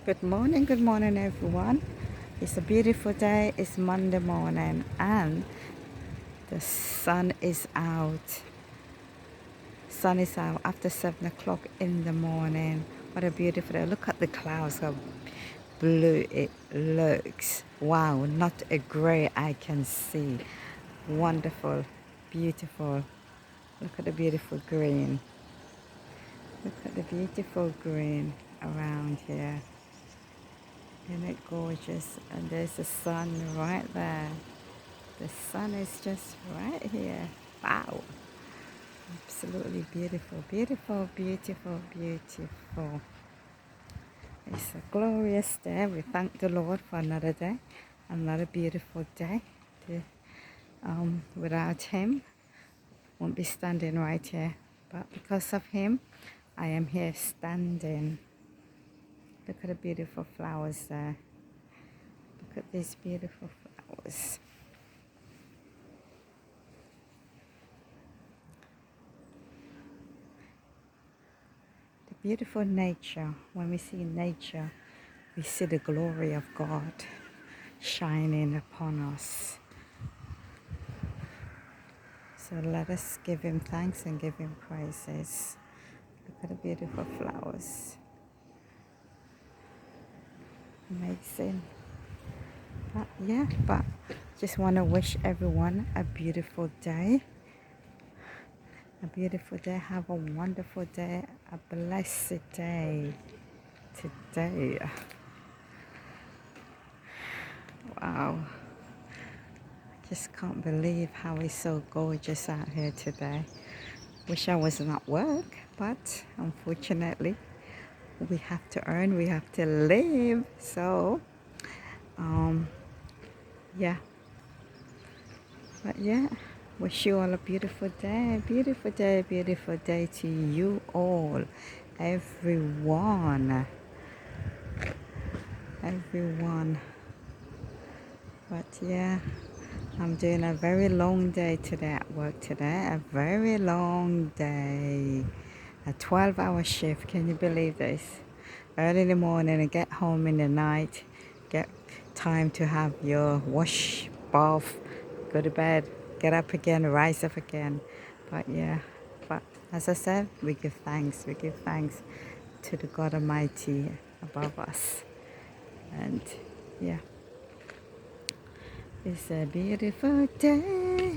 Good morning, everyone. It's a beautiful day. It's Monday morning, and the sun is out. Sun is out after 7 o'clock in the morning. What a beautiful day! Look at the clouds, how blue it looks. Wow, not a grey I can see. Wonderful, beautiful. Look at the beautiful green. Look at the beautiful green around here. Isn't it gorgeous? And there's the sun right there. The sun is just right here. Wow. Absolutely beautiful, beautiful, beautiful, beautiful. It's a glorious day. We thank the Lord for another day, another beautiful day. Without Him, won't be standing right here. But because of Him, I am here standing. Look at the beautiful flowers there. Look at these beautiful flowers. The beautiful nature. When we see nature, we see the glory of God shining upon us. So let us give Him thanks and give Him praises. Look at the beautiful flowers. Amazing. But just want to wish everyone a beautiful day. A beautiful day. Have a wonderful day. A blessed day today. Wow. Just can't believe how it's so gorgeous out here today. Wish I wasn't at work, but unfortunately we have to earn, we have to live. So yeah, but yeah, wish you all a beautiful day, beautiful day, beautiful day to you all, everyone. But yeah, I'm doing a very long day today at work today. A very long day. A 12-hour shift. Can you believe this? Early in the morning and get home in the night. Get time to have your wash, bath, go to bed, get up again, rise up again. But yeah, but as I said, we give thanks. We give thanks to the God Almighty above us. And yeah. It's a beautiful day,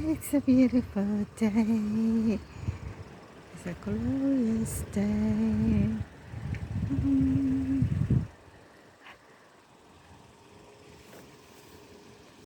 it's a beautiful day, it's a glorious day.